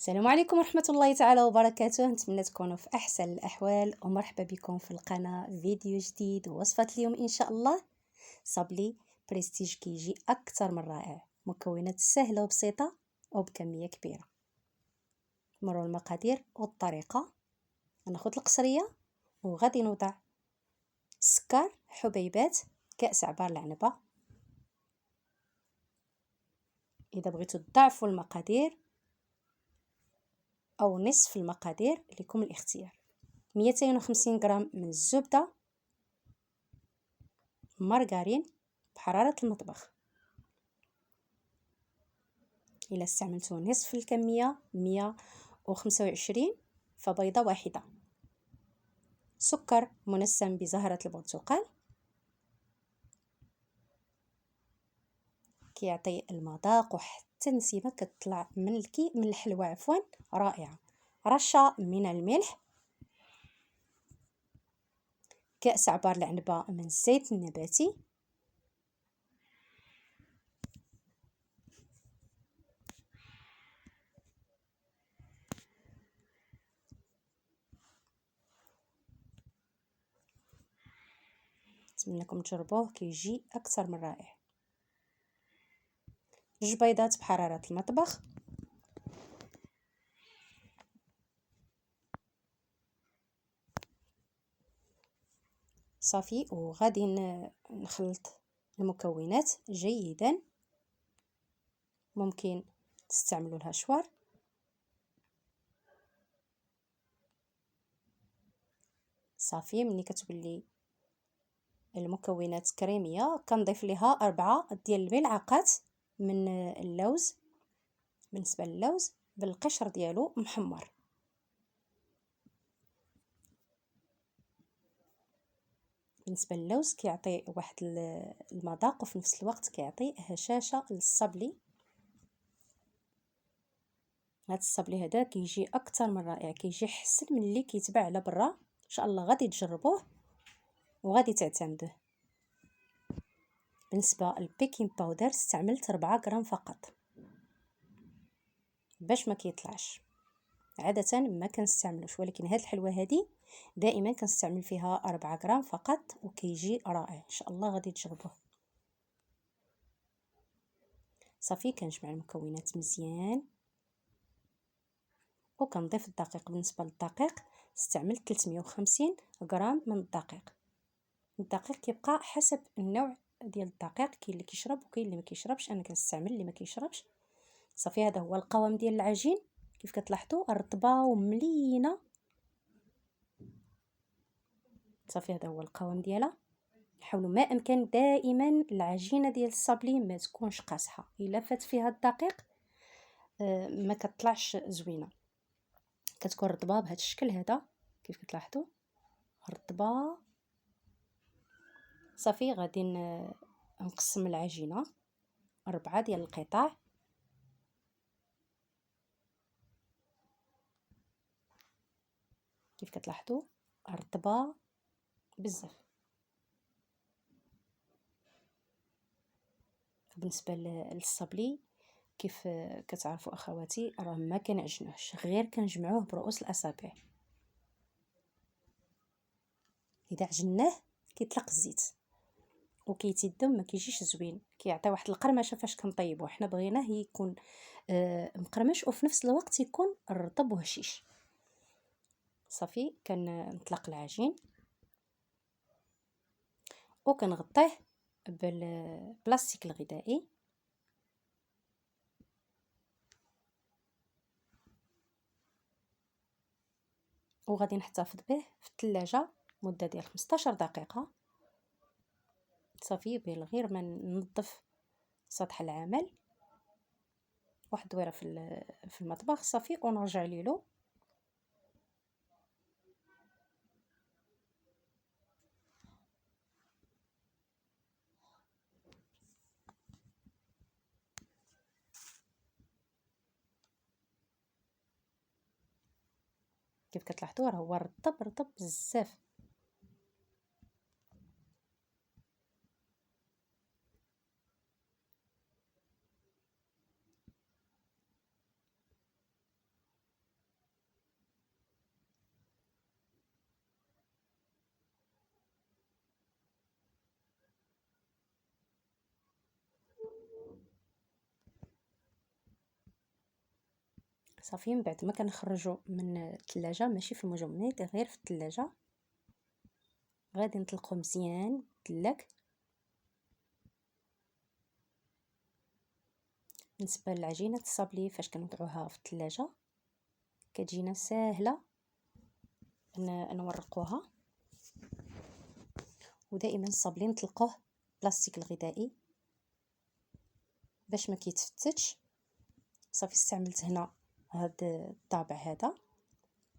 السلام عليكم ورحمة الله تعالى وبركاته. نتمنى تكونوا في أحسن الأحوال ومرحبا بكم في القناة فيديو جديد. ووصفة اليوم إن شاء الله صابلي بريستيج كيجي أكثر من رائع، مكونات سهلة وبسيطة وبكمية كبيرة. مروا المقادير والطريقة. ناخذ القصرية وغادي نوضع السكر حبيبات، كأس عبار العنبة. إذا بغيتوا تضاعفوا المقادير أو نصف المقادير لكم الاختيار. 250 غرام من الزبدة، مارغرين بحرارة المطبخ. إلا استعملتوا نصف الكمية 125 فبيضة واحدة. سكر منسم بزهرة البرتقال كيعطي المذاق وحتى النسيمة كتطلع من الحلوى رائعة. رشة من الملح، كأس عبار العنبة من الزيت النباتي، نتمنىكم تجربوه كيجي اكثر من رائع. 2 بيضات بحرارة المطبخ، صافي. وغادي نخلط المكونات جيدا. ممكن تستعملوا الهشوار. صافي ملي كتولي المكونات كريميه كنضيف ليها 4 ديال الملعقات من اللوز. بالنسبه للوز بالقشر ديالو محمر. بالنسبه للوز كيعطي واحد المذاق وفي نفس الوقت كيعطي هشاشه للصبلي. هذا الصبلي هذا كيجي اكثر من رائع، كيجي احسن من اللي كيتباع على برا. ان شاء الله غادي تجربوه وغادي تعتمدوه. بالنسبه للبيكين باودر استعملت 4 غرام فقط باش ما كيطلعش. عاده ما كنستعملوش، ولكن هاد الحلوه هذه دائما كنستعمل فيها 4 غرام فقط وكيجي رائع. ان شاء الله غادي تجربوه. صافي كنجمع المكونات مزيان وكنضيف الدقيق. بالنسبه للدقيق استعملت 350 غرام من الدقيق. الدقيق كيبقى حسب النوع ديال الدقيق، كاين اللي كيشرب وكاين اللي ما كيشربش. انا كنستعمل اللي ما كيشربش. صافي هذا هو القوام ديال العجين. كيف كتلاحظوا رطبه وملينه. صافي هذا هو القوام ديالها. حاولوا ما امكن دائما العجينه ديال الصابلي ما تكونش قاصحه. الا فات فيها الدقيق ما كتطلعش زوينه، كتكون رطبه بهذا الشكل هذا كيف كتلاحظوا رطبه. صافي غادي نقسم العجينه 4 ديال القطع. كيف كتلاحظوا رطبه بزاف. بالنسبه للصبلي كيف كتعرفوا اخواتي راه ما كنعجنوهش، غير كنجمعوه برؤوس الاصابع. اذا عجناه كيطلق الزيت وكيتيدم ما كيجيش زوين، كيعطي واحد القرمشه فاش كنطيبوه. حنا بغيناه يكون مقرمش وفي نفس الوقت يكون رطب وهشيش. صافي كنطلق العجين وكنغطيه بالبلاستيك الغذائي. وغادي نحتفظ به في الثلاجه مده ديال 15 دقيقه. صافي غير ما ننظف سطح العمل واحد دويره في المطبخ. صافي ونرجع ليلو. كيف كتلاحظوا راه هو رطب بزاف. صافي من بعد ما كنخرجو من الثلاجه، ماشي في المجمد غير في الثلاجه، غادي نطلقوه مزيان دلاك. بالنسبه للعجينه الصابلي فاش كنوضعوها في الثلاجه كتجينا ساهله نورقوها. ودائما الصابلي نطلقوه بلاستيك الغذائي باش ما كيتفتتش. صافي استعملت هنا هاد الطابع هذا،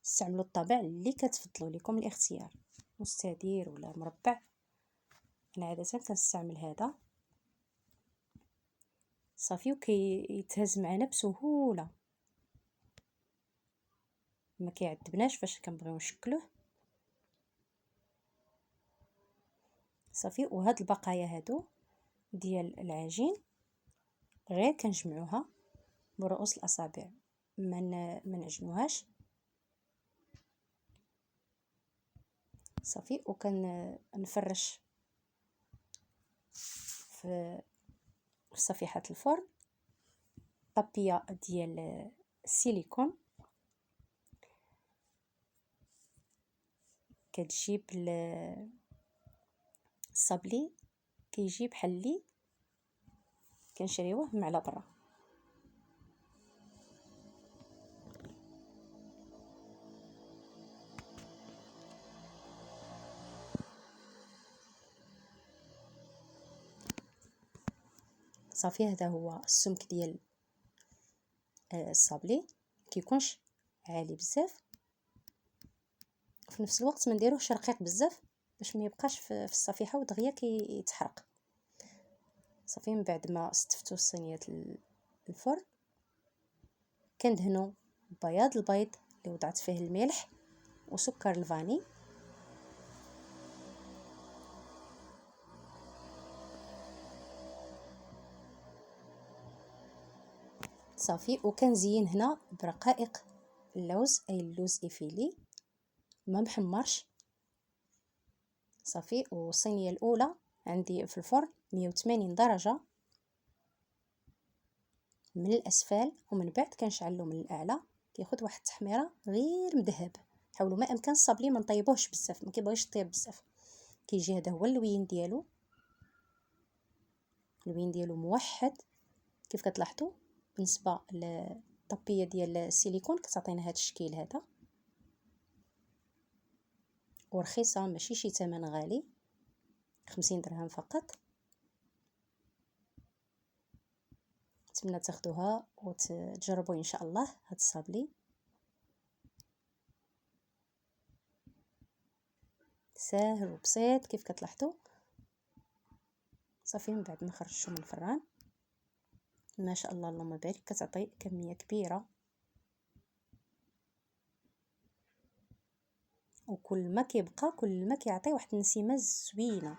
استعملوا الطابع اللي كتفضلوا لكم الاختيار، مستدير ولا مربع. انا عاده كنستعمل هذا. صافي وكيتهز معنا بسهوله، ما كيعذبناش فاش كنبغيو نشكلوه. صافي وهاد البقايا هادو ديال العجين غير كنجمعوها برؤوس الاصابع، ما نعجنوهاش. صافي نفرش في صفيحه الفرن طابيه ديال السيليكون. كتجيب الصابلي كيجي بحال اللي كنشريوه من على برا. صافي هذا هو السمك ديال الصابلي، كيكونش عالي بزاف، في نفس الوقت ما نديروهش رقيق بزاف باش ما يبقاش في الصفيحه ودغيا كيتحرق. صافي من بعد ما استفتو الصينيه الفرن كندهنوا بياض البيض اللي وضعت فيه الملح وسكر الفاني. صافي وكنزين هنا برقائق اللوز، اي اللوز افيلي ما محمرش. صافي والصينيه الاولى عندي في الفرن 180 درجه من الاسفل، ومن بعد كنشعلو من الاعلى. كياخذ واحد التحميره غير مذهب. حاولوا ما امكن الصابلي ما نطيبوهش بزاف، ما كيبغيش يطيب بزاف. كيجي هذا هو اللوين ديالو، اللوين ديالو موحد كيف كتلاحظوا. بالنسبه للطبيه ديال السيليكون كتعطينا هذا الشكل هذا، ورخيصه ماشي شي ثمن غالي، 50 درهم فقط. نتمنى تاخذوها وتجربوا ان شاء الله هذا الصابلي. ساهل وبسيط كيف كتلاحظوا. صافي من بعد ما خرجتو من الفران ما شاء الله اللهم بارك كتعطي كميه كبيره، وكل ما كيبقى كل ما كيعطي واحد النسيمه زوينه،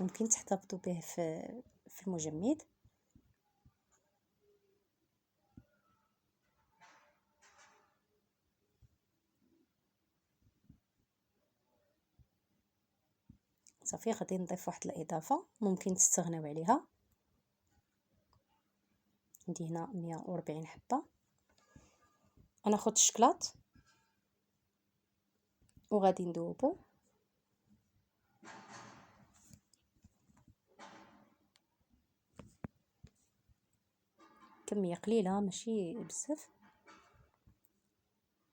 ممكن تحتفظوا به في المجمد. صافي غادي نضيف واحد الاضافه ممكن تستغناو عليها. عندي هنا 140 حبه. انا خدت الشكلاط وغادي ندوبو. كميه قليله ماشي بزاف.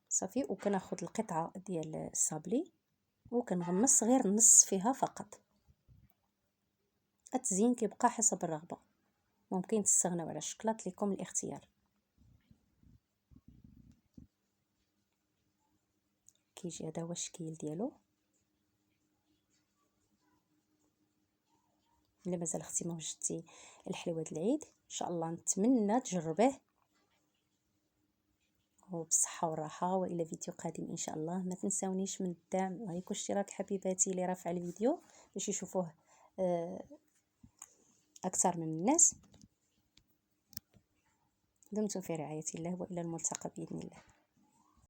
صافي وكناخذ القطعه ديال الصابلي وكنغمس غير النص فيها فقط. التزيين كيبقى حسب الرغبه، ممكن تستغناو على الشكلاط لكم الاختيار. كيجي هذا هو الشكل ديالو. الا مازال اختي ما وجدتي الحلوى د العيد ان شاء الله نتمنى تجربيه وبالصحه والراحه. والى فيديو قادم ان شاء الله. ما تنساونيش من الدعم ولايك واشتراك حبيباتي اللي رافعه الفيديو باش يشوفوه اكثر من الناس. دمتم في رعايه الله والى الملتقى باذن الله.